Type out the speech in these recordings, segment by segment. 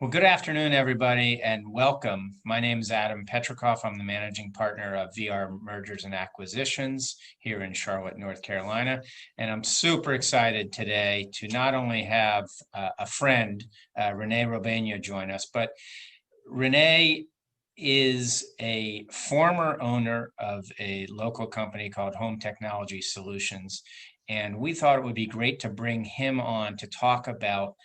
Well, good afternoon, everybody, and welcome. My name is Adam Petricoff. I'm the managing partner of VR Mergers and Acquisitions here in Charlotte, North Carolina. And I'm super excited today to not only have a friend, Rene Robaina, join us, but Rene is a former owner of a local company called Home Technology Solutions. And we thought it would be great to bring him on to talk about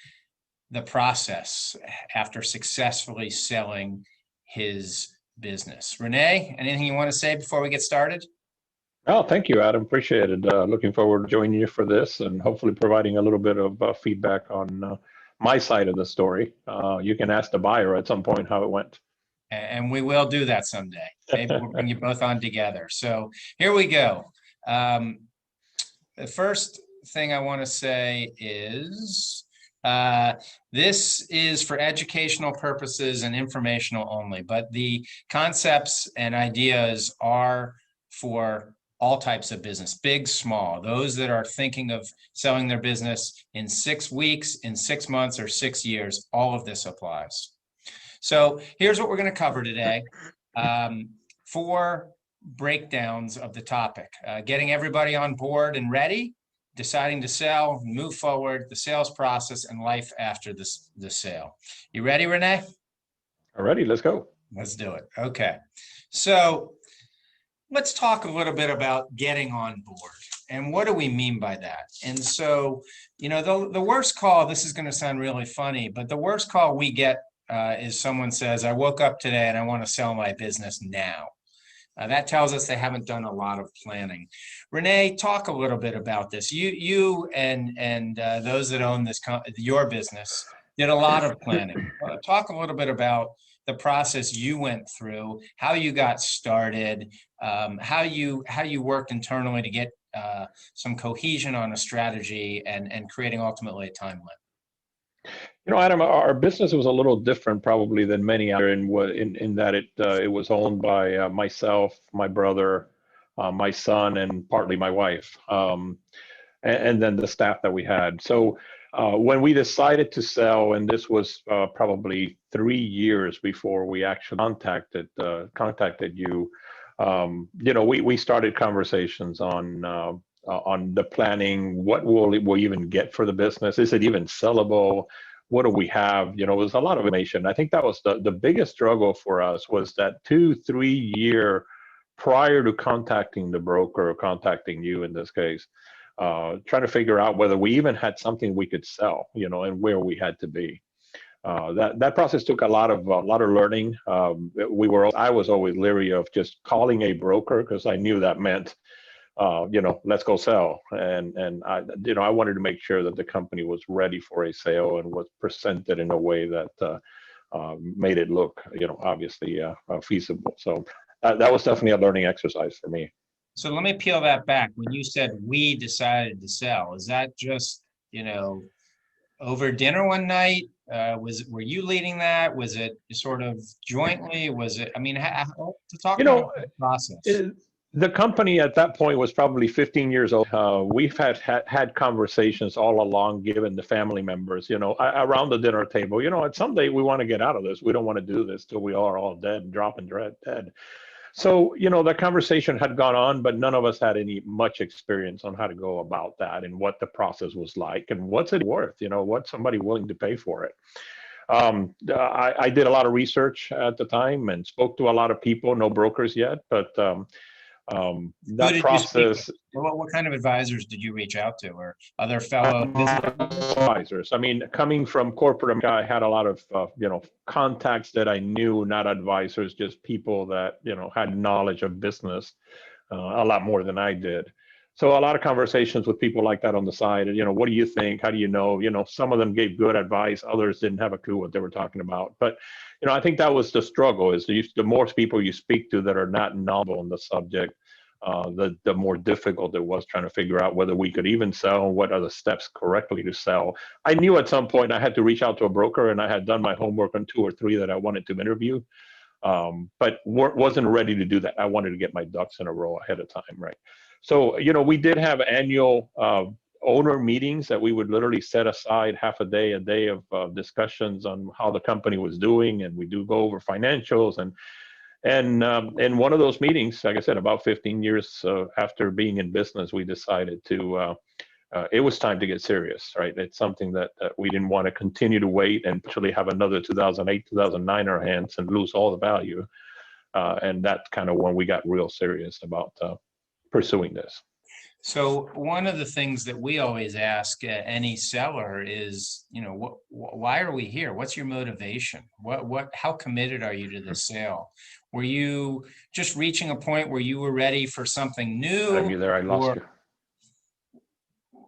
the process after successfully selling his business. Rene, anything you want to say before we get started? Oh, thank you, Adam. Appreciate it. Looking forward to joining you for this and hopefully providing a little bit of feedback on my side of the story. You can ask the buyer at some point how it went. And we will do that someday. Maybe we'll bring you both on together. So here we go. The first thing I want to say is this is for educational purposes and informational only, but the concepts and ideas are for all types of business, big, small, those that are thinking of selling their business in 6 weeks, in 6 months, or 6 years. All of this applies. So here's what we're going to cover today. 4 breakdowns of the topic, getting everybody on board and ready, deciding to sell, move forward, the sales process, and life after the sale. You ready, Rene? All righty, let's go. Let's do it. Okay. So let's talk a little bit about getting on board. And what do we mean by that? And so, the worst call, this is going to sound really funny, but the worst call we get is someone says, I woke up today and I want to sell my business now. That tells us they haven't done a lot of planning. Rene, talk a little bit about this. You and those that own your business did a lot of planning. Talk a little bit about the process you went through, how you got started, how you worked internally to get some cohesion on a strategy and creating ultimately a timeline. Adam, our business was a little different probably than many out there in that it was owned by myself, my brother, my son, and partly my wife, and then the staff that we had. So when we decided to sell, and this was probably 3 years before we actually contacted you, we started conversations on the planning. What will we even get for the business? Is it even sellable? What do we have? It was a lot of information. I think that was the biggest struggle for us, was that 2-3 year prior to contacting the broker or contacting you in this case, trying to figure out whether we even had something we could sell, and where we had to be. That process took a lot of learning. I was always leery of just calling a broker because I knew that meant let's go sell. And I wanted to make sure that the company was ready for a sale and was presented in a way that made it look, obviously feasible. So that was definitely a learning exercise for me. So let me peel that back. When you said we decided to sell, is that just, over dinner one night? Were you leading that? Was it sort of jointly? Was it, how to talk about the process? The company at that point was probably 15 years old. We've had conversations all along, given the family members, around the dinner table, someday we want to get out of this. We don't want to do this till we are all dead, dropping dead. So, the conversation had gone on, but none of us had much experience on how to go about that and what the process was like and what's it worth, what's somebody willing to pay for it. I did a lot of research at the time and spoke to a lot of people, no brokers yet, but that process. What kind of advisors did you reach out to, or other fellow business advisors? Coming from corporate, I had a lot of contacts that I knew, not advisors, just people that had knowledge of business a lot more than I did. So a lot of conversations with people like that on the side. What do you think? How do you know? Some of them gave good advice. Others didn't have a clue what they were talking about. But I think that was the struggle, is the more people you speak to that are not knowledgeable on the subject, the more difficult it was trying to figure out whether we could even sell, what are the steps correctly to sell. I knew at some point I had to reach out to a broker, and I had done my homework on 2 or 3 that I wanted to interview, but wasn't ready to do that. I wanted to get my ducks in a row ahead of time, right? So, we did have annual owner meetings that we would literally set aside half a day of discussions on how the company was doing, and we do go over financials. And in one of those meetings, like I said, about 15 years after being in business, we decided to it was time to get serious, right? It's something that we didn't want to continue to wait and actually have another 2008, 2009 in our hands and lose all the value. And that's kind of when we got real serious about pursuing this. So one of the things that we always ask any seller is, why are we here? What's your motivation? How committed are you to the sale? Were you just reaching a point where you were ready for something new? Are you there? I lost you.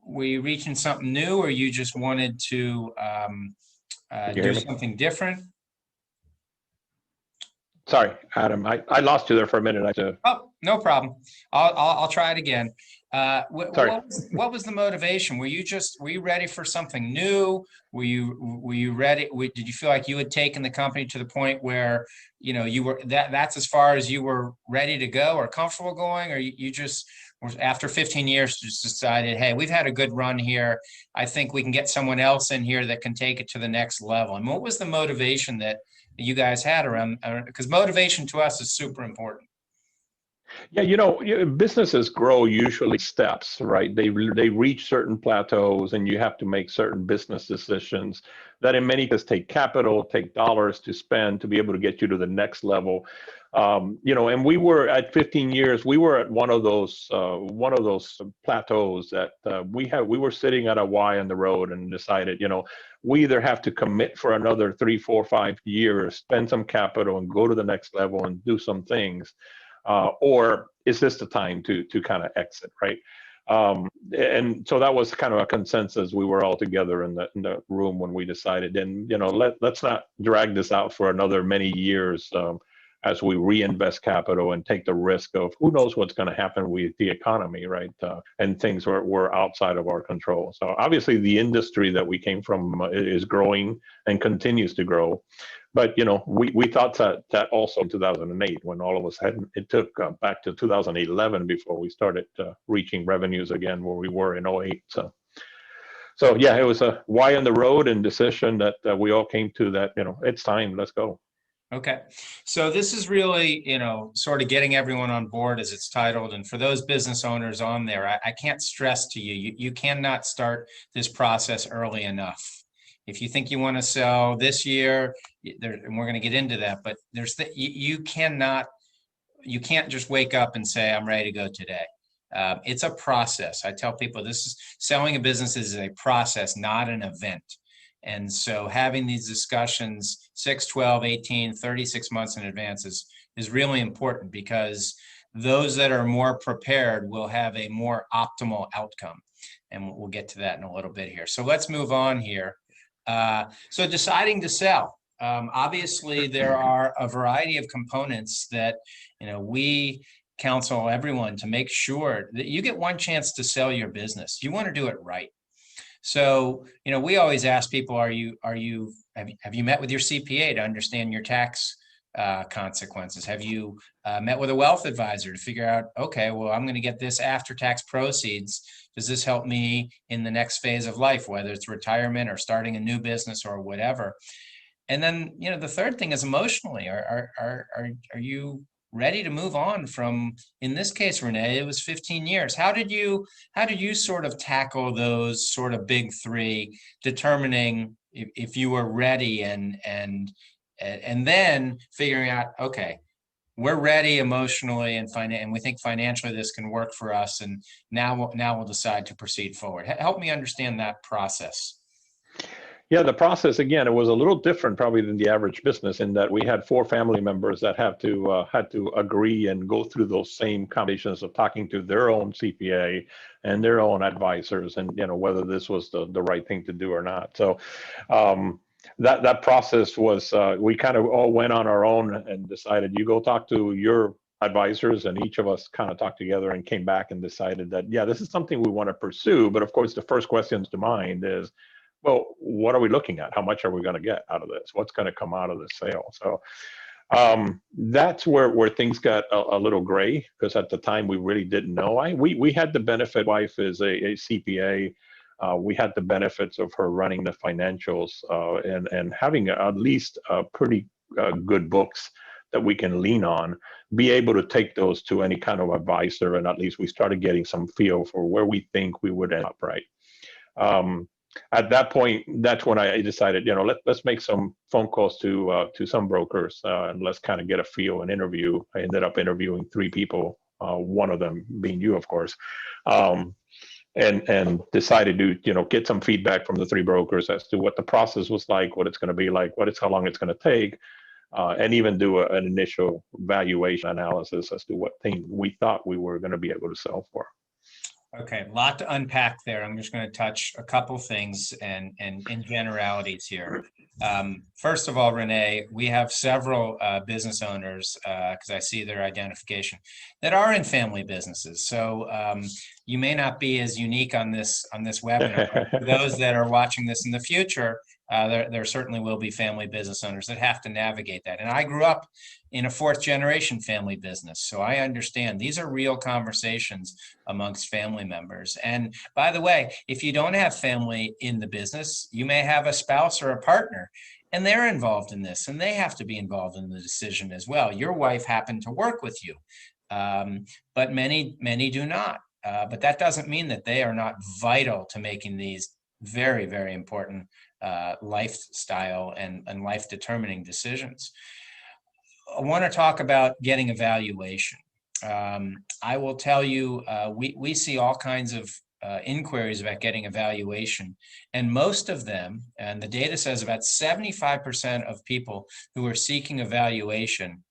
Were you reaching something new, or you just wanted to do something different? Sorry, Adam, I lost you there for a minute. Oh, no problem. I'll try it again. Sorry. What was the motivation? Were you ready for something new? Were you ready? Did you feel like you had taken the company to the point where, you were that's as far as you were ready to go or comfortable going, or you just, after 15 years, just decided, hey, we've had a good run here. I think we can get someone else in here that can take it to the next level. And what was the motivation that you guys had around, because motivation to us is super important. Yeah, businesses grow usually steps, right? They reach certain plateaus, and you have to make certain business decisions that in many cases take capital, take dollars to spend to be able to get you to the next level. And we were at 15 years, we were at one of those plateaus that we were sitting at a Y on the road and decided, we either have to commit for another 3, 4, 5 years, spend some capital and go to the next level and do some things. Or is this the time to kind of exit, right? And so that was kind of a consensus. We were all together in the room when we decided, and let's not drag this out for another many years as we reinvest capital and take the risk of who knows what's going to happen with the economy, right? And things were outside of our control. So obviously the industry that we came from is growing and continues to grow. But we thought that also in 2008, when all of a sudden it took back to 2011 before we started reaching revenues again where we were in 2008. So yeah, it was a why on the road and decision that we all came to that it's time, let's go. Okay, so this is really, sort of getting everyone on board, as it's titled. And for those business owners on there, I can't stress to you, you cannot start this process early enough. If you think you want to sell this year, and we're going to get into that, but you can't just wake up and say, I'm ready to go today. It's a process. I tell people selling a business is a process, not an event. And so having these discussions 6, 12, 18, 36 months in advance is really important, because those that are more prepared will have a more optimal outcome. And we'll get to that in a little bit here. So let's move on here. So deciding to sell. Obviously, there are a variety of components that we counsel everyone to make sure that you get one chance to sell your business. You want to do it right. So, we always ask people, have you met with your CPA to understand your tax consequences? Have you met with a wealth advisor to figure out, okay, well, I'm going to get this after-tax proceeds. Does this help me in the next phase of life, whether it's retirement or starting a new business or whatever? And then, the third thing is emotionally. Are you ready to move on from, in this case, Rene, it was 15 years. How did you sort of tackle those sort of big three, determining if you were ready and then figuring out, okay, we're ready emotionally and we think financially this can work for us, and now we'll decide to proceed forward. Help me understand that process. Yeah, the process, again, it was a little different probably than the average business, in that we had 4 family members that had to agree and go through those same combinations of talking to their own CPA and their own advisors, and whether this was the right thing to do or not. So that process was, we kind of all went on our own and decided, you go talk to your advisors, and each of us kind of talked together and came back and decided that, yeah, this is something we want to pursue. But of course, the first questions to mind is, well, what are we looking at? How much are we going to get out of this? What's going to come out of this sale? So That's where things got a little gray, because at the time we really didn't know. We had the benefit. Wife is a CPA. We had the benefits of her running the financials, and having at least pretty good books that we can lean on, be able to take those to any kind of advisor, and at least we started getting some feel for where we think we would end up, right? Um, at that point, that's when I decided, let's make some phone calls to some brokers, and let's kind of get a feel and interview. I ended up interviewing 3 people, one of them being you, of course, um, and decided to get some feedback from the 3 brokers as to what the process was like, what it's going to be like, how long it's going to take, and even do an initial valuation analysis as to what thing we thought we were going to be able to sell for. Okay, a lot to unpack there. I'm just going to touch a couple things and in generalities here. First of all, Rene, we have several business owners, because I see their identification, that are in family businesses. So you may not be as unique on this webinar. For those that are watching this in the future, there certainly will be family business owners that have to navigate that. And I grew up in a 4th-generation family business, so I understand these are real conversations amongst family members. And by the way, if you don't have family in the business, you may have a spouse or a partner, and they're involved in this, and they have to be involved in the decision as well. Your wife happened to work with you, but many do not. But that doesn't mean that they are not vital to making these very, very important lifestyle and life-determining decisions. I want to talk about getting a valuation. I will tell you, we see all kinds of inquiries about getting a valuation, and most of them, and the data says about 75% of people who are seeking a valuation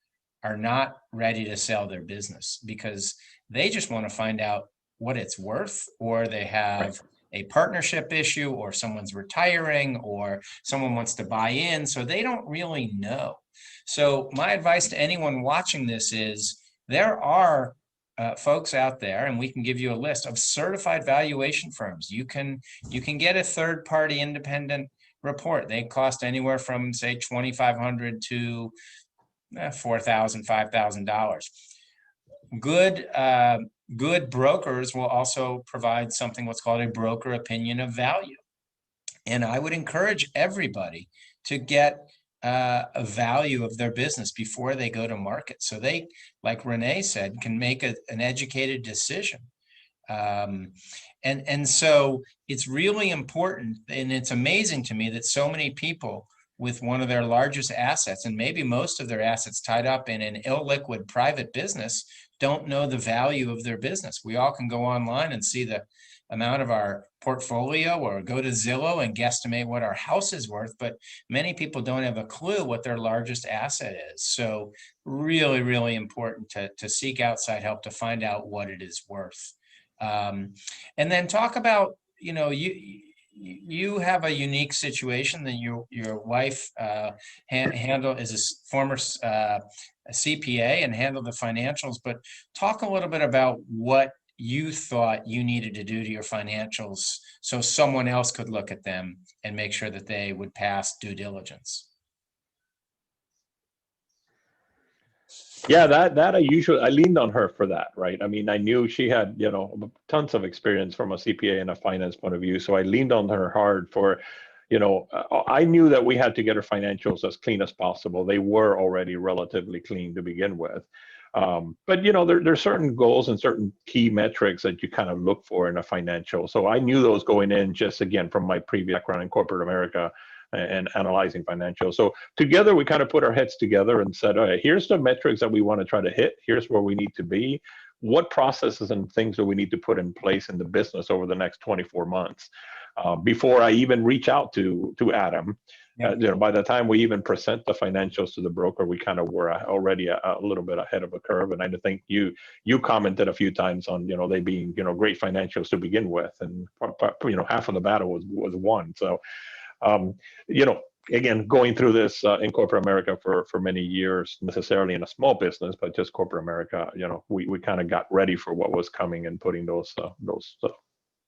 are not ready to sell their business because they just want to find out what it's worth, or they have a partnership issue, or someone's retiring, or someone wants to buy in, so they don't really know. So my advice to anyone watching this is there are folks out there, and we can give you a list of certified valuation firms. You can get a third-party independent report. They cost anywhere from, say, $2,500 to $4,000, $5,000. Good brokers will also provide something what's called a broker opinion of value. And I would encourage everybody to get a value of their business before they go to market, so they, like Rene said, can make an educated decision. And so it's really important, and it's amazing to me that so many people with one of their largest assets, and maybe most of their assets tied up in an illiquid private business, don't know the value of their business. We all can go online and see the amount of our portfolio, or go to Zillow and guesstimate what our house is worth, but many people don't have a clue what their largest asset is. So really, really important to seek outside help to find out what it is worth. And then talk about, you have a unique situation that your wife handle is a former CPA and handled the financials, but talk a little bit about what you thought you needed to do to your financials so someone else could look at them and make sure that they would pass due diligence. Yeah, that I leaned on her for that, right? I mean, I knew she had, tons of experience from a CPA and a finance point of view. So I leaned on her hard for, I knew that we had to get her financials as clean as possible. They were already relatively clean to begin with. But there's certain goals and certain key metrics that you kind of look for in a financial. So I knew those going in, just again from my previous background in corporate America and analyzing financials. So together we kind of put our heads together and said, all right, here's the metrics that we want to try to hit. Here's where we need to be. What processes and things do we need to put in place in the business over the next 24 months before I even reach out to Adam. By the time we even present the financials to the broker, we kind of were already a little bit ahead of a curve. And I think you commented a few times on they being great financials to begin with, and half of the battle was won. So again, going through this in corporate America for many years, necessarily in a small business, but just corporate America, we kind of got ready for what was coming and putting those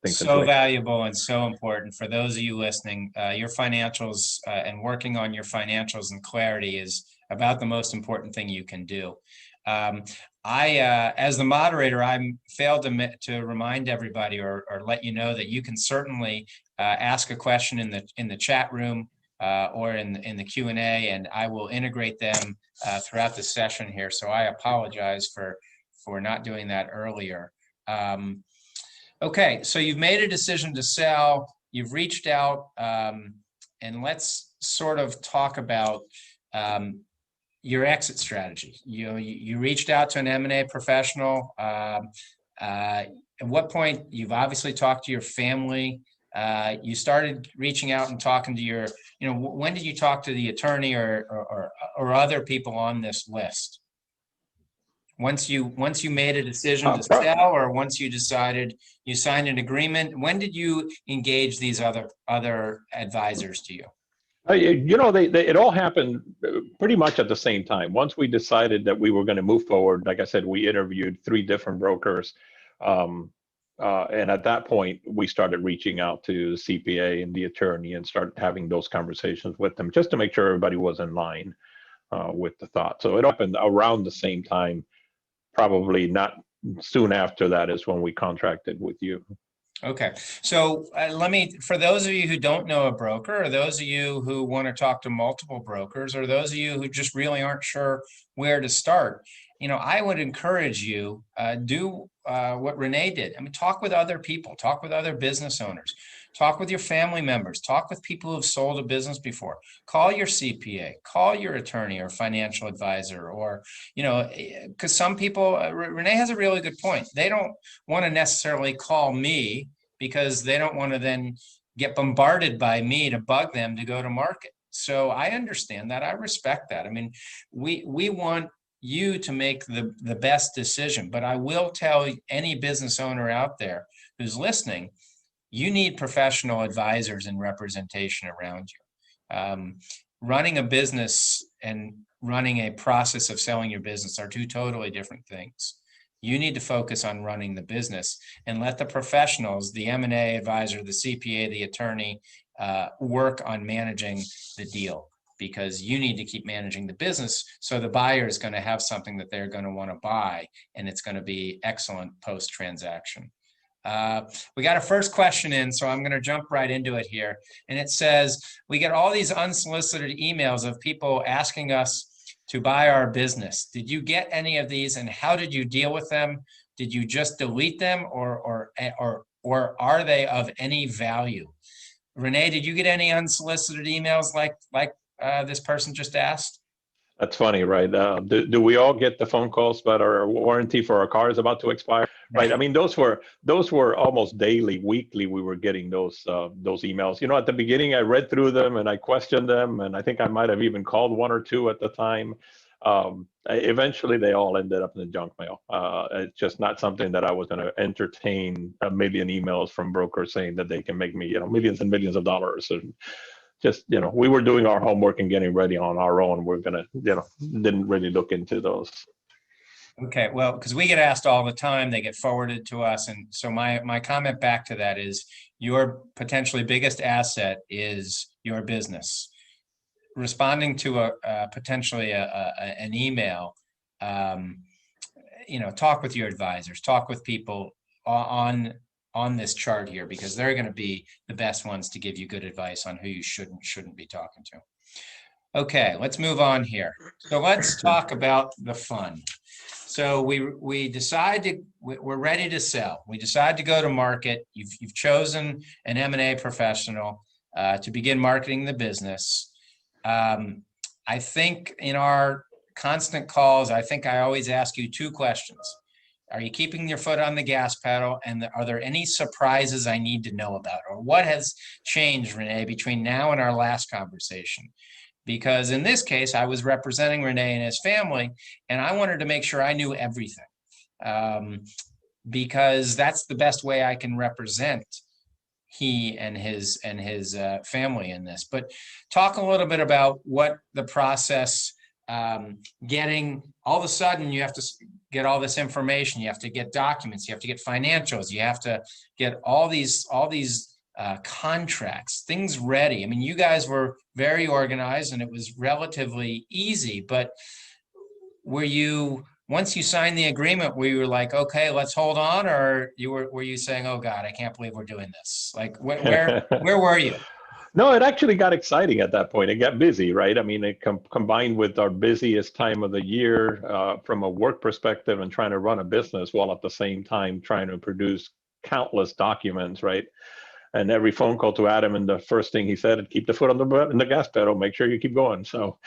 things in So place. valuable and so important for those of you listening. Your financials and working on your financials and clarity is about the most important thing you can do. As the moderator, I failed to remind everybody or let you know that you can certainly ask a question in the chat room or in the Q&A, and I will integrate them throughout the session here. So I apologize for not doing that earlier. Okay, so you've made a decision to sell, you've reached out, and let's sort of talk about your exit strategy. You reached out to an M&A professional. At what point, you've obviously talked to your family. You started reaching out and talking to your, when did you talk to the attorney or other people on this list? Once you made a decision to sell, or once you decided you signed an agreement, when did you engage these other advisors to you? It all happened pretty much at the same time. Once we decided that we were going to move forward, like I said, we interviewed 3 different brokers. And at that point, we started reaching out to the CPA and the attorney and started having those conversations with them just to make sure everybody was in line with the thought. So it happened around the same time, probably not soon after that is when we contracted with you. Okay, so for those of you who don't know a broker, or those of you who want to talk to multiple brokers, or those of you who just really aren't sure where to start, I would encourage you, do what Rene did. I mean, talk with other people, talk with other business owners, talk with your family members, talk with people who've sold a business before, call your CPA, call your attorney or financial advisor, or, because some people, Rene has a really good point. They don't want to necessarily call me because they don't want to then get bombarded by me to bug them to go to market. So I understand that. I respect that. I mean, we want you to make the best decision, but I will tell any business owner out there who's listening, you need professional advisors and representation around you. Running a business and running a process of selling your business are 2 totally different things. You need to focus on running the business and let the professionals, the M&A advisor, the CPA, the attorney, work on managing the deal, because you need to keep managing the business so the buyer is going to have something that they're going to want to buy, and it's going to be excellent post-transaction. We got a first question in, so I'm going to jump right into it here. And it says, we get all these unsolicited emails of people asking us to buy our business. Did you get any of these, and how did you deal with them? Did you just delete them, or are they of any value? Rene, did you get any unsolicited emails like this person just asked? That's funny, right? Do we all get the phone calls about our warranty for our car is about to expire? Right. I mean, those were almost daily, weekly. We were getting those emails. At the beginning, I read through them and I questioned them, and I think I might have even called 1 or 2 at the time. Eventually, they all ended up in the junk mail. It's just not something that I was going to entertain. A million emails from brokers saying that they can make me, millions and millions of dollars. And just, we were doing our homework and getting ready on our own. We're going to, didn't really look into those. Okay, well, because we get asked all the time, they get forwarded to us. And so my comment back to that is, your potentially biggest asset is your business. Responding to potentially an email, talk with your advisors, talk with people on this chart here, because they're going to be the best ones to give you good advice on who you shouldn't be talking to. Okay, let's move on here. So let's talk about the fun. So we decide we're ready to sell. We decide to go to market. You've chosen an M&A professional to begin marketing the business. I think in our constant calls, I think I always ask you 2 questions. Are you keeping your foot on the gas pedal? And are there any surprises I need to know about? Or what has changed, Rene, between now and our last conversation? Because in this case, I was representing Rene and his family, and I wanted to make sure I knew everything, because that's the best way I can represent he and his family in this. But talk a little bit about what the process, getting all of a sudden you have to get all this information. You have to get documents. You have to get financials. You have to get all these contracts, things ready. I mean, you guys were very organized and it was relatively easy, but were you, once you signed the agreement, were you like, okay, let's hold on, or were you saying, oh God, I can't believe we're doing this? Like where were you? No, it actually got exciting at that point. It got busy, right? I mean, it combined with our busiest time of the year from a work perspective and trying to run a business while at the same time trying to produce countless documents, right? And every phone call to Adam, and the first thing he said, keep the foot on the gas pedal, make sure you keep going. So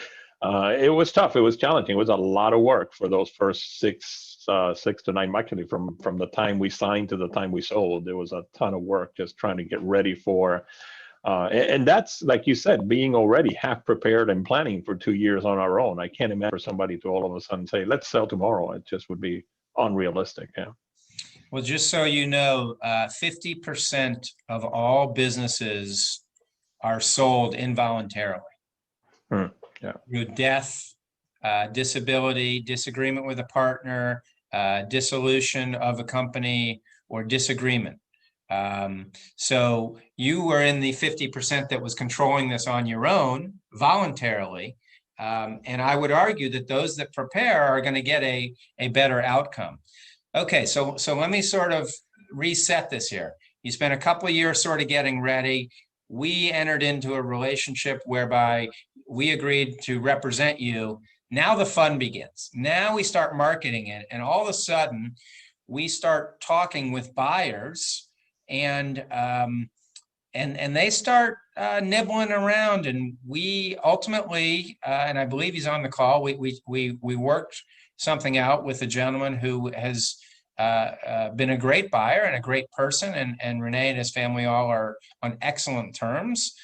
it was tough. It was challenging. It was a lot of work for those first 6 to 9 months. Actually, from the time we signed to the time we sold, there was a ton of work just trying to get ready for. And that's, like you said, being already half prepared and planning for 2 years on our own. I can't imagine for somebody to all of a sudden say, let's sell tomorrow. It just would be unrealistic. Yeah. Well, just so you know, 50% of all businesses are sold involuntarily. Yeah. Through death, disability, disagreement with a partner, dissolution of a company, or disagreement. So you were in the 50% that was controlling this on your own voluntarily. And I would argue that those that prepare are going to get a better outcome. Okay, so let me sort of reset this here. You spent a couple of years sort of getting ready. We entered into a relationship whereby we agreed to represent you. Now the fun begins. Now we start marketing it, and all of a sudden we start talking with buyers, and they start nibbling around, and we ultimately, and I believe he's on the call, we worked something out with a gentleman who has been a great buyer and a great person, and Rene and his family all are on excellent terms.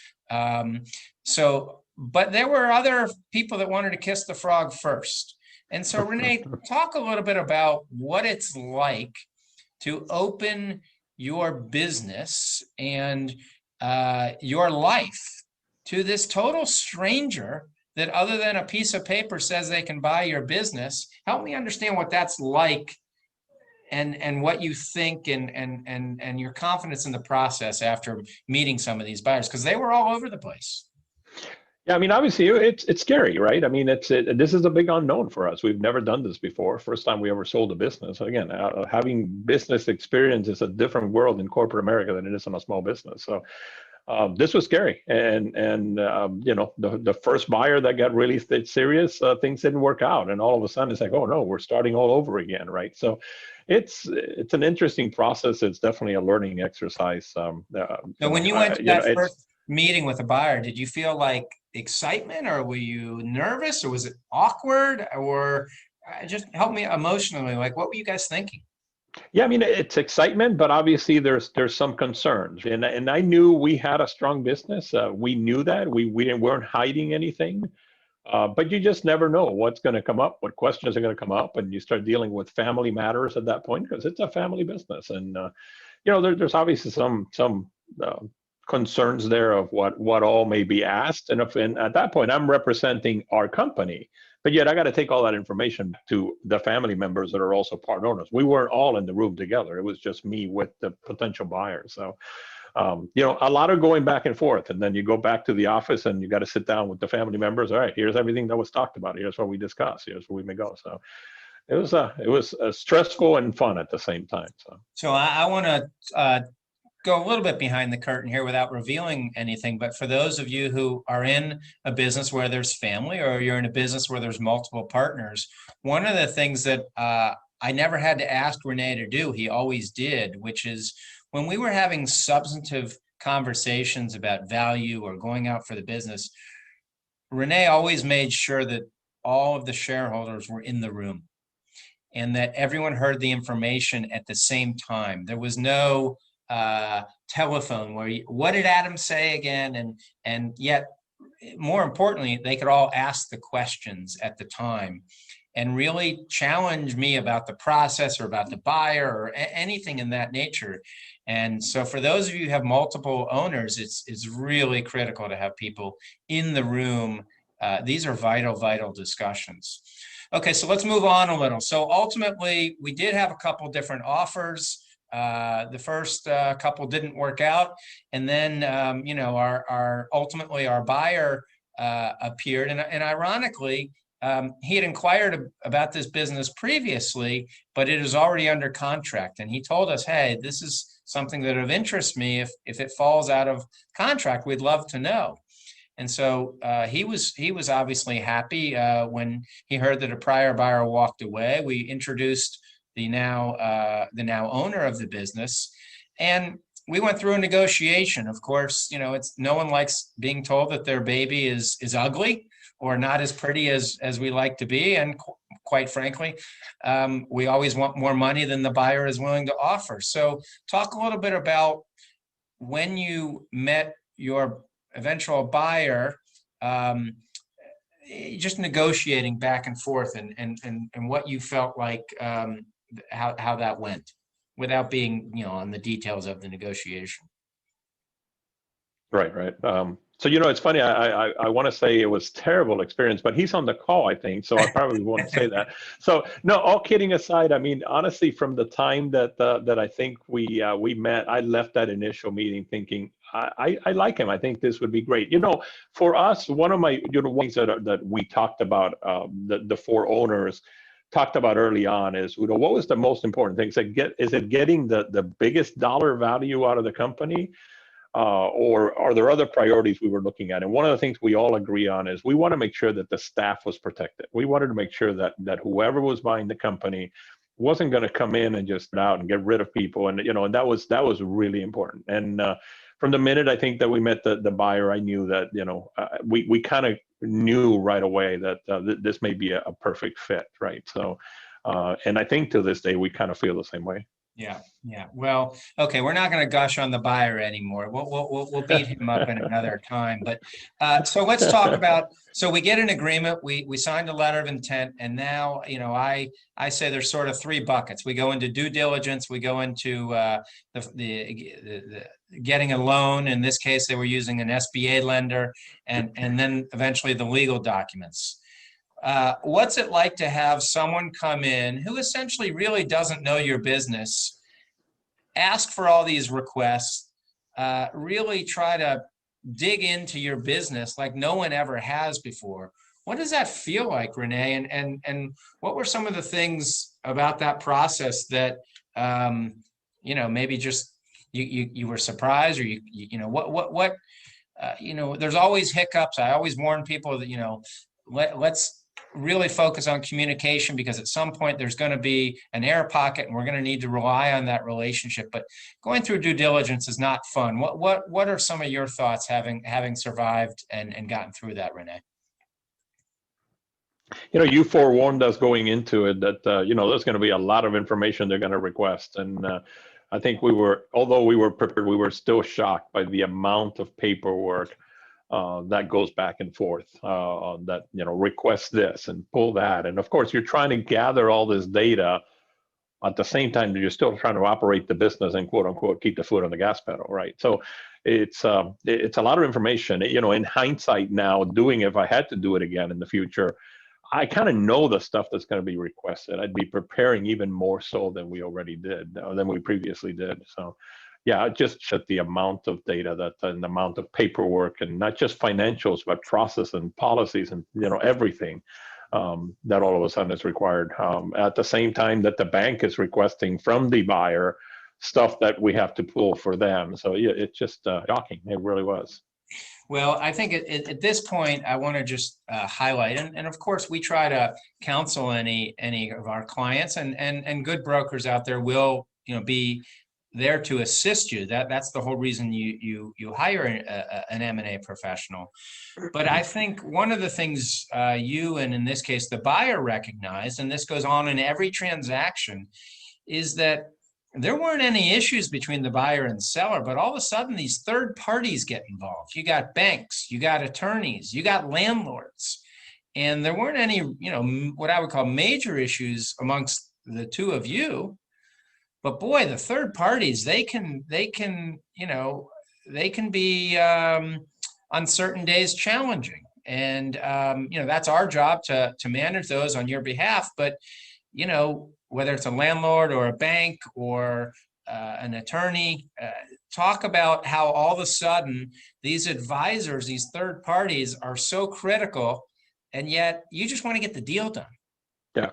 But there were other people that wanted to kiss the frog first. And so Rene, talk a little bit about what it's like to open your business and your life to this total stranger that, other than a piece of paper, says they can buy your business. Help me understand what that's like, and what you think, and your confidence in the process after meeting some of these buyers, because they were all over the place. Yeah, I mean, obviously, it's scary, right? I mean, this is a big unknown for us. We've never done this before. First time we ever sold a business. Again, having business experience is a different world in corporate America than it is in a small business. So this was scary, and you know, the first buyer that got really serious, things didn't work out, and all of a sudden it's like, oh no, we're starting all over again, right? So it's an interesting process. It's definitely a learning exercise. So when you went to that first meeting with a buyer, did you feel like excitement, or were you nervous, or was it awkward, or just help me emotionally, like what were you guys thinking? Yeah, I mean, it's excitement, but obviously there's some concerns, and I knew we had a strong business. We knew that we weren't hiding anything, but you just never know what's going to come up, what questions are going to come up, and you start dealing with family matters at that point, because it's a family business, and you know, there's obviously some concerns there of what all may be asked, and at that point I'm representing our company, but yet I got to take all that information to the family members that are also part owners. We weren't all in the room together. It was just me with the potential buyers. So you know, a lot of going back and forth, and then you go back to the office and you got to sit down with the family members. All right, here's everything that was talked about. Here's what we discussed. Here's where we may go. So it was stressful and fun at the same time. So I want to go a little bit behind the curtain here without revealing anything, but for those of you who are in a business where there's family, or you're in a business where there's multiple partners, one of the things that I never had to ask Rene to do, he always did, which is when we were having substantive conversations about value or going out for the business, Rene always made sure that all of the shareholders were in the room and that everyone heard the information at the same time. There was no telephone where what did Adam say again, and yet more importantly, they could all ask the questions at the time and really challenge me about the process or about the buyer or anything in that nature. And so for those of you who have multiple owners, it's really critical to have people in the room these are vital, vital discussions. Okay, so let's move on a little. So ultimately, we did have a couple different offers. The first couple didn't work out, and then our ultimately our buyer appeared, and ironically, he had inquired about this business previously, but it is already under contract, and he told us, "Hey, this is something that of interest me. If it falls out of contract, we'd love to know." And so he was obviously happy when he heard that a prior buyer walked away. We introduced the now owner of the business, and we went through a negotiation. Of course, it's no one likes being told that their baby is ugly or not as pretty as we like to be, and quite frankly, we always want more money than the buyer is willing to offer. So, talk a little bit about when you met your eventual buyer, just negotiating back and forth, and what you felt like, how that went, without being on the details of the negotiation. Right. So it's funny. I want to say it was terrible experience, but he's on the call, I think. So I probably won't say that. So no, all kidding aside, I mean, honestly, from the time that I think we met, I left that initial meeting thinking I like him. I think this would be great. For us, one of my things that we talked about, the four owners talked about early on is, what was the most important thing? Is it getting the biggest dollar value out of the company? Or are there other priorities we were looking at? And one of the things we all agree on is we want to make sure that the staff was protected. We wanted to make sure that whoever was buying the company wasn't going to come in and just out and get rid of people. And and that was really important. And from the minute I think that we met the buyer, I knew that we kind of knew right away that this may be a perfect fit, right? So, and I think to this day we kind of feel the same way. Yeah. Well, okay, we're not going to gush on the buyer anymore. We'll beat him up in another time. But so let's talk about. So we get an agreement. We signed a letter of intent, and now I say there's sort of three buckets. We go into due diligence. We go into the getting a loan. In this case, they were using an SBA lender, and then eventually the legal documents. What's it like to have someone come in who essentially really doesn't know your business, ask for all these requests, really try to dig into your business like no one ever has before? What does that feel like, Rene? And what were some of the things about that process that maybe just you were surprised, or what there's always hiccups. I always warn people that let's really focus on communication, because at some point there's going to be an air pocket and we're going to need to rely on that relationship. But going through due diligence is not fun. What are some of your thoughts having survived and gotten through that, Rene? You forewarned us going into it that there's going to be a lot of information they're going to request, and I think although we were prepared, we were still shocked by the amount of paperwork that goes back and forth, that request this and pull that, and of course you're trying to gather all this data at the same time that you're still trying to operate the business and quote unquote keep the foot on the gas pedal, right? So it's a lot of information. In hindsight now, if I had to do it again in the future, I kind of know the stuff that's going to be requested. I'd be preparing even more so than we already did, than we previously did. So yeah, just the amount of data and the amount of paperwork, and not just financials, but process and policies and everything that all of a sudden is required. At the same time that the bank is requesting from the buyer stuff that we have to pull for them. So yeah, it's just shocking. It really was. Well, I think at this point, I want to just highlight, and of course, we try to counsel any of our clients, and good brokers out there will be there to assist you. That's the whole reason you hire an M&A professional. But I think one of the things you, and in this case the buyer, recognized, and this goes on in every transaction, is that there weren't any issues between the buyer and seller, but all of a sudden these third parties get involved. You got banks, you got attorneys, you got landlords, and there weren't any what I would call major issues amongst the two of you. But boy, the third parties, they can be on certain days challenging. And, that's our job to manage those on your behalf. But, whether it's a landlord or a bank or an attorney, talk about how all of a sudden these advisors, these third parties are so critical, and yet you just want to get the deal done. Yeah.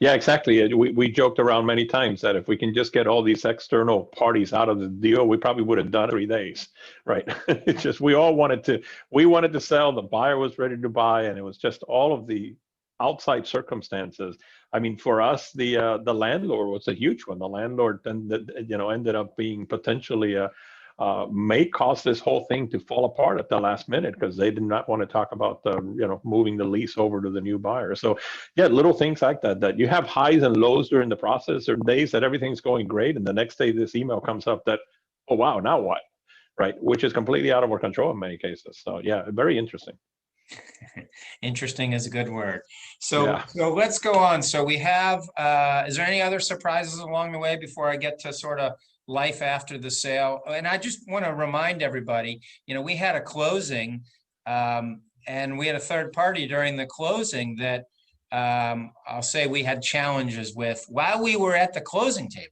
Yeah, exactly. We joked around many times that if we can just get all these external parties out of the deal, we probably would have done it 3 days, right? It's just we wanted to sell, the buyer was ready to buy, and it was just all of the outside circumstances. I mean, for us, the landlord was a huge one. The landlord ended up being potentially may cause this whole thing to fall apart at the last minute because they did not want to talk about moving the lease over to the new buyer. So yeah, little things like that you have highs and lows during the process. There are days that everything's going great, and the next day this email comes up that, oh wow, now what, right? Which is completely out of our control in many cases. So yeah, very interesting. Interesting is a good word. So, Yeah. so let's go on. So we have, is there any other surprises along the way before I get to sort of life after the sale? And I just want to remind everybody, we had a closing, and we had a third party during the closing that I'll say we had challenges with while we were at the closing table.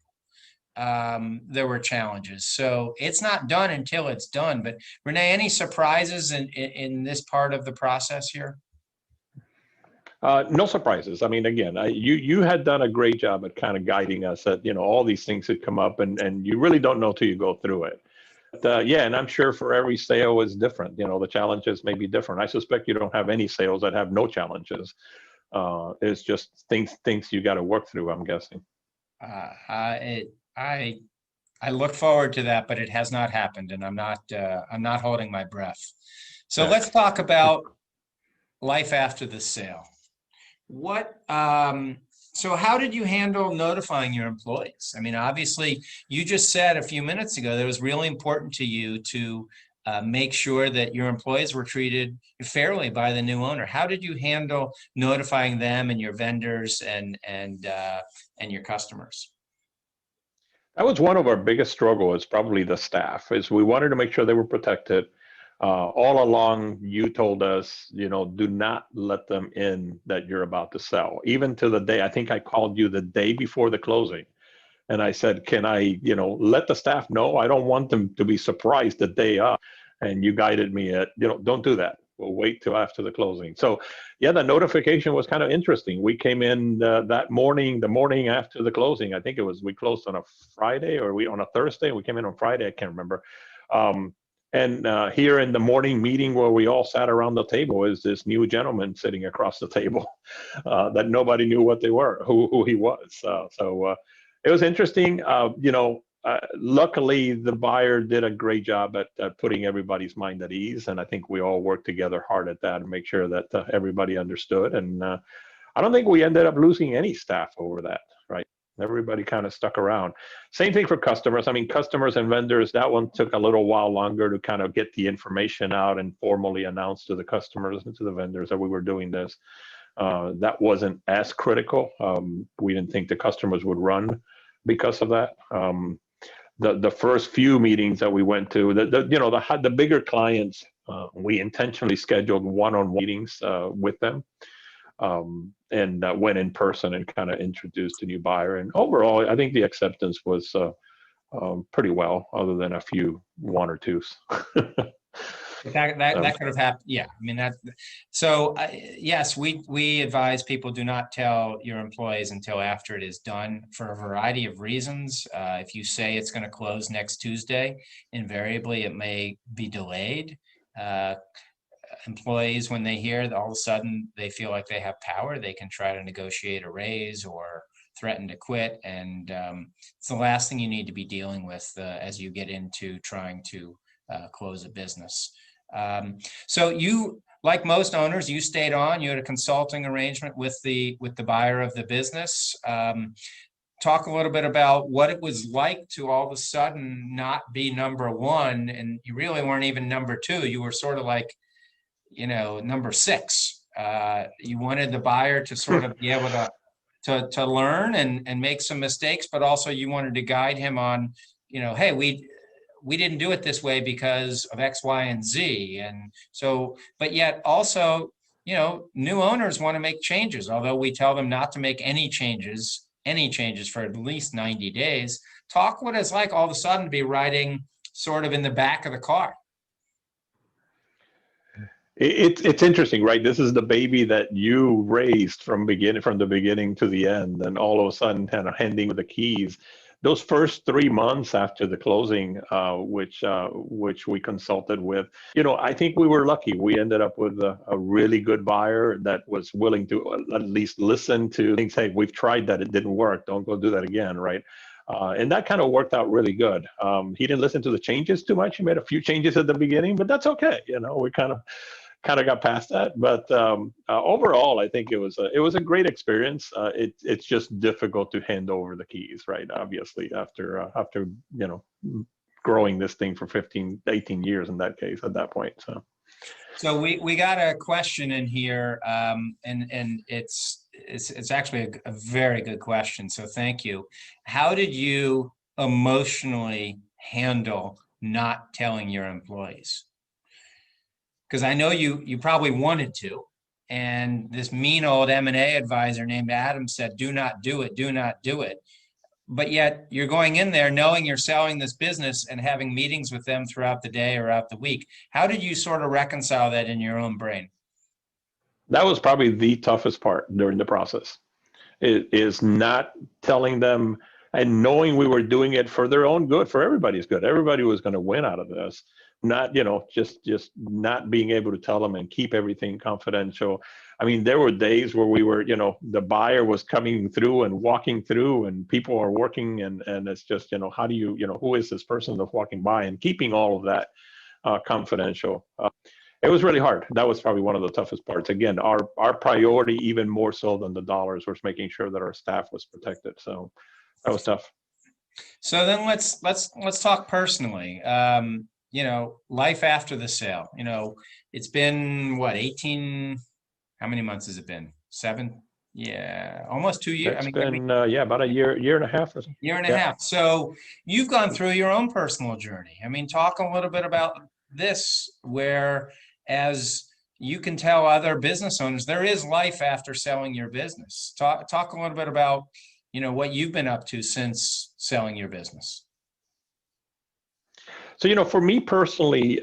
There were challenges. So it's not done until it's done. But Rene, any surprises in this part of the process here? No surprises. I mean, again, you had done a great job at kind of guiding us that, all these things had come up, and you really don't know till you go through it. But, yeah, and I'm sure for every sale is different. The challenges may be different. I suspect you don't have any sales that have no challenges. It's just things you got to work through, I'm guessing. I look forward to that, but it has not happened, and I'm not holding my breath. So Yeah. let's talk about life after the sale. So how did you handle notifying your employees? I mean, obviously, you just said a few minutes ago that it was really important to you to make sure that your employees were treated fairly by the new owner. How did you handle notifying them and your vendors and your customers? That was one of our biggest struggles, probably the staff, is we wanted to make sure they were protected. All along, you told us, do not let them in that you're about to sell. Even to the day, I think I called you the day before the closing. And I said, can I, let the staff know? I don't want them to be surprised the day up. And you guided me at, don't do that. We'll wait till after the closing. So yeah, the notification was kind of interesting. We came in that morning, the morning after the closing. I think we closed on a Friday or on a Thursday. We came in on Friday. I can't remember. And here in the morning meeting where we all sat around the table is this new gentleman sitting across the table that nobody knew what they were, who he was. So it was interesting. Luckily, the buyer did a great job at putting everybody's mind at ease. And I think we all worked together hard at that to make sure that everybody understood. And I don't think we ended up losing any staff over that, right? Everybody kind of stuck around. Same thing for customers. I mean, customers and vendors, that one took a little while longer to kind of get the information out and formally announce to the customers and to the vendors that we were doing this. That wasn't as critical. We didn't think the customers would run because of that. The first few meetings that we went to, the bigger clients, we intentionally scheduled one-on-one meetings with them. And went in person and kind of introduced a new buyer. And overall, I think the acceptance was pretty well, other than a few one or twos. That could have happened. Yeah, I mean that. So yes, we advise people do not tell your employees until after it is done for a variety of reasons. If you say it's going to close next Tuesday, invariably it may be delayed. Employees, when they hear that all of a sudden they feel like they have power, they can try to negotiate a raise or threaten to quit. And it's the last thing you need to be dealing with as you get into trying to close a business. So you, like most owners, you stayed on. You had a consulting arrangement with the buyer of the business. Talk a little bit about what it was like to all of a sudden not be number one, and you really weren't even number two. You were sort of like, number six. You wanted the buyer to sort of be able to learn and make some mistakes, but also you wanted to guide him on, hey, we didn't do it this way because of X, Y, and Z. And so, but yet also, new owners want to make changes, although we tell them not to make any changes for at least 90 days. Talk what it's like all of a sudden to be riding sort of in the back of the car. It's interesting, right? This is the baby that you raised from the beginning to the end, and all of a sudden, kind of handing the keys. Those first 3 months after the closing, which we consulted with, I think we were lucky. We ended up with a really good buyer that was willing to at least listen to things. Hey, we've tried that; it didn't work. Don't go do that again, right? And that kind of worked out really good. He didn't listen to the changes too much. He made a few changes at the beginning, but that's okay. We kind of got past that, but overall, I think it was a great experience. It's just difficult to hand over the keys, right? Obviously, after growing this thing for 15, 18 years in that case at that point. So we got a question in here, and it's actually a very good question. So thank you. How did you emotionally handle not telling your employees? Because I know you probably wanted to, and this mean old M&A advisor named Adam said, do not do it, do not do it. But yet you're going in there knowing you're selling this business and having meetings with them throughout the day or out the week. How did you sort of reconcile that in your own brain? That was probably the toughest part during the process. It is not telling them and knowing we were doing it for their own good, for everybody's good. Everybody was going to win out of this. Not, just not being able to tell them and keep everything confidential. I mean, there were days where we were, the buyer was coming through and walking through, and people are working, and it's just, how do you, who is this person that's walking by, and keeping all of that confidential. It was really hard. That was probably one of the toughest parts. Again, our priority, even more so than the dollars, was making sure that our staff was protected. So that was tough. So then let's talk personally. Life after the sale. It's been what, 18? How many months has it been? 7? Yeah, almost 2 years. It's been about a year and a half or something. Year and a half. So you've gone through your own personal journey. Talk a little bit about this, where as you can tell other business owners, there is life after selling your business. Talk a little bit about, what you've been up to since selling your business. So, for me personally,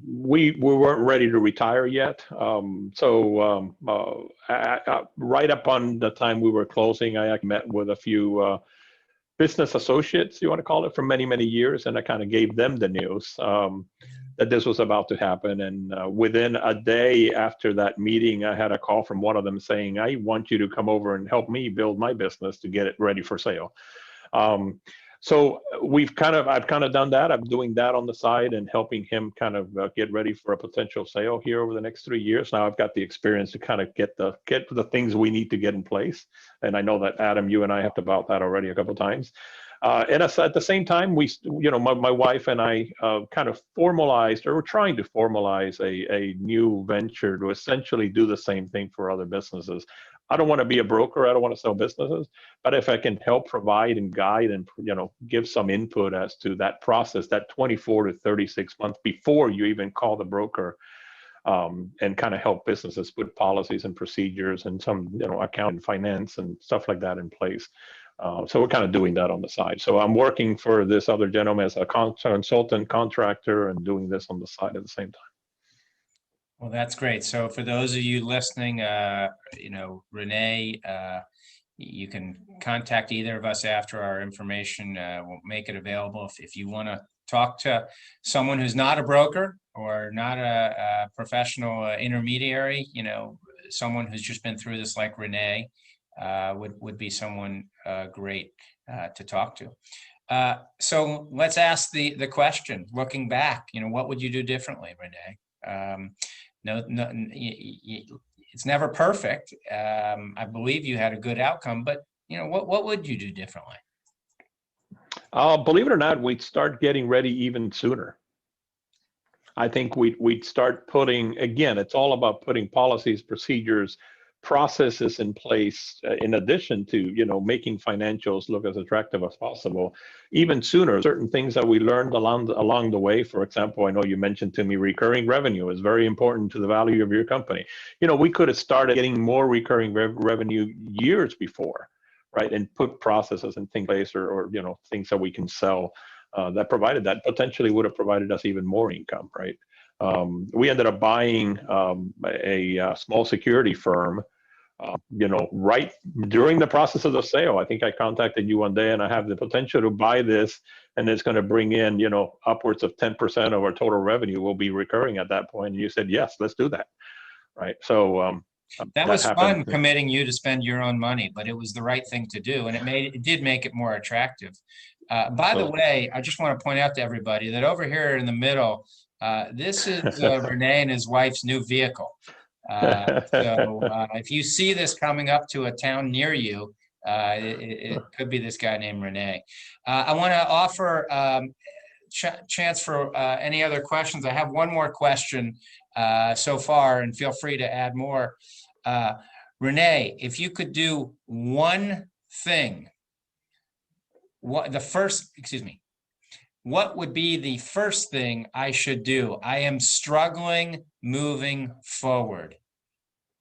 we weren't ready to retire yet. Right up on the time we were closing, I met with a few business associates, you want to call it, for many, many years. And I kind of gave them the news that this was about to happen. And within a day after that meeting, I had a call from one of them saying, I want you to come over and help me build my business to get it ready for sale. So I've kind of done that. I'm doing that on the side and helping him kind of get ready for a potential sale here over the next 3 years. Now I've got the experience to kind of get the things we need to get in place. And I know that Adam, you and I have talked about that already a couple of times. And at the same time, my wife and I kind of formalized, or we're trying to formalize a new venture to essentially do the same thing for other businesses. I don't want to be a broker. I don't want to sell businesses, but if I can help provide and guide and, give some input as to that process, that 24 to 36 months before you even call the broker, and kind of help businesses put policies and procedures and some, account and finance and stuff like that in place. So we're kind of doing that on the side. So I'm working for this other gentleman as a consultant contractor and doing this on the side at the same time. Well, that's great. So for those of you listening, Rene, you can contact either of us after our information. We'll make it available. If you want to talk to someone who's not a broker or not a professional intermediary, someone who's just been through this like Rene, would be someone great to talk to. So let's ask the question, looking back, what would you do differently, Rene? No, it's never perfect. I believe you had a good outcome, but what would you do differently? Believe it or not, we'd start getting ready even sooner. I think we'd start putting, again, it's all about putting policies, procedures, processes in place in addition to, making financials look as attractive as possible. Even sooner, certain things that we learned along the way. For example, I know you mentioned to me recurring revenue is very important to the value of your company. We could have started getting more recurring revenue years before, right? And put processes and things in place, or things that we can sell that provided that potentially would have provided us even more income, right? We ended up buying a small security firm, right during the process of the sale. I think I contacted you one day, and I have the potential to buy this, and it's going to bring in, upwards of 10% of our total revenue will be recurring at that point. And you said, yes, let's do that, right? So that was happened. fun, committing you to spend your own money, but it was the right thing to do, and it did make it more attractive. By the way, I just want to point out to everybody that over here in the middle, this is Rene and his wife's new vehicle. So if you see this coming up to a town near you, it could be this guy named Rene. I want to offer chance for any other questions. I have one more question so far, and feel free to add more. Rene, if you could do one thing, what would be the first thing I should do? I am struggling moving forward.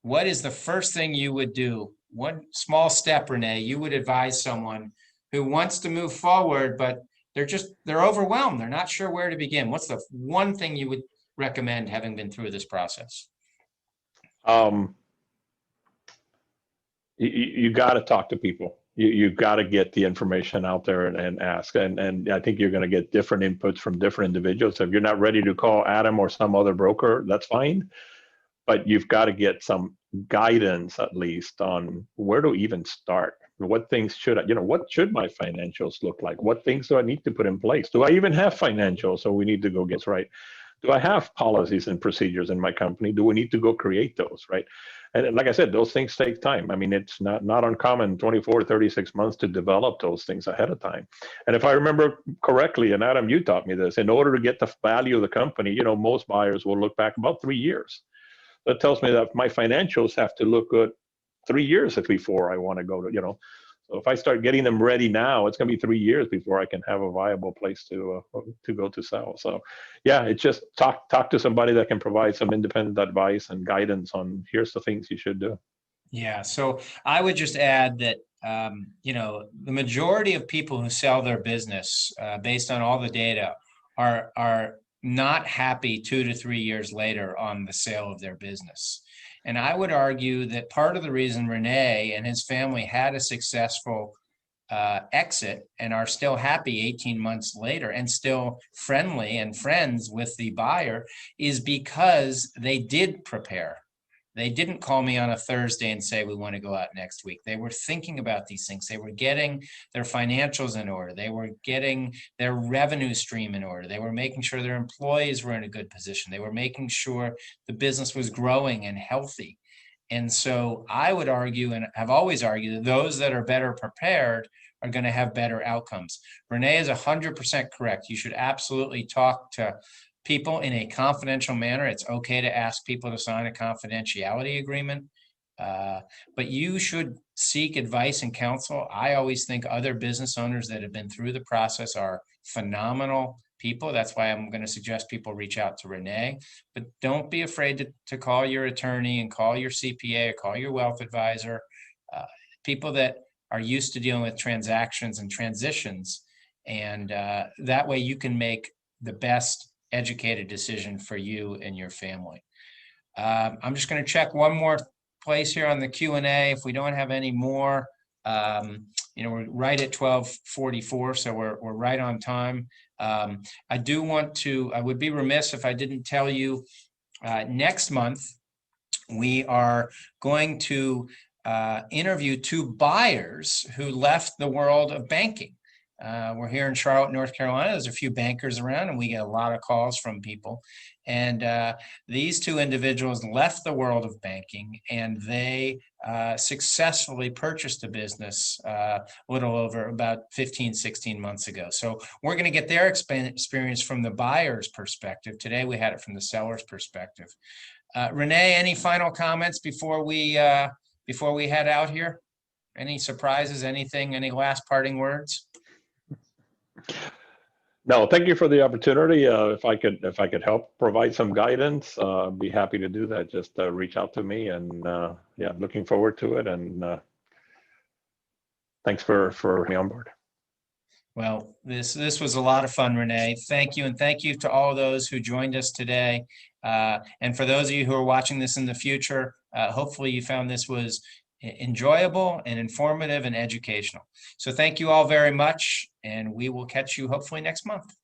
What is the first thing you would do? One small step, Rene, you would advise someone who wants to move forward, but they're overwhelmed. They're not sure where to begin. What's the one thing you would recommend, having been through this process? You got to talk to people. You've got to get the information out there and ask. And I think you're going to get different inputs from different individuals. So if you're not ready to call Adam or some other broker, that's fine. But you've got to get some guidance, at least, on where to even start. What things should what should my financials look like? What things do I need to put in place? Do I even have financials? So we need to go get right. Do I have policies and procedures in my company? Do we need to go create those, right? And like I said, those things take time. I mean, it's not uncommon, 24, 36 months to develop those things ahead of time. And if I remember correctly, and Adam, you taught me this, in order to get the value of the company, most buyers will look back about 3 years. That tells me that my financials have to look good 3 years before I want to go to, So if I start getting them ready now, it's going to be 3 years before I can have a viable place to go to sell. So, yeah, it's just talk to somebody that can provide some independent advice and guidance on here's the things you should do. Yeah, so I would just add that the majority of people who sell their business, based on all the data, are not happy 2 to 3 years later on the sale of their business. And I would argue that part of the reason Rene and his family had a successful exit and are still happy 18 months later and still friendly and friends with the buyer is because they did prepare. They didn't call me on a Thursday and say, we want to go out next week. They were thinking about these things. They were getting their financials in order. They were getting their revenue stream in order. They were making sure their employees were in a good position. They were making sure the business was growing and healthy. And so I would argue, and have always argued, that those that are better prepared are going to have better outcomes. Rene is 100% correct. You should absolutely talk to people in a confidential manner. It's okay to ask people to sign a confidentiality agreement, but you should seek advice and counsel. I always think other business owners that have been through the process are phenomenal people. That's why I'm going to suggest people reach out to Rene, but don't be afraid to call your attorney and call your CPA or call your wealth advisor, people that are used to dealing with transactions and transitions. And that way you can make the best educated decision for you and your family. I'm just going to check one more place here on the Q&A. If we don't have any more, we're right at 12:44, so we're right on time. I would be remiss if I didn't tell you, next month, we are going to interview 2 buyers who left the world of banking. We're here in Charlotte, North Carolina. There's a few bankers around, and we get a lot of calls from people. And these 2 individuals left the world of banking, and they successfully purchased a business a little over about 15, 16 months ago. So we're going to get their experience from the buyer's perspective. Today, we had it from the seller's perspective. Rene, any final comments before we before we head out here? Any surprises, anything, any last parting words? No, thank you for the opportunity. If I could help provide some guidance, I'd be happy to do that. Just reach out to me, and yeah, looking forward to it. And thanks for me on board. Well, this was a lot of fun, Rene. Thank you, and thank you to all those who joined us today. And for those of you who are watching this in the future, hopefully you found this was enjoyable and informative and educational. So thank you all very much, and we will catch you hopefully next month.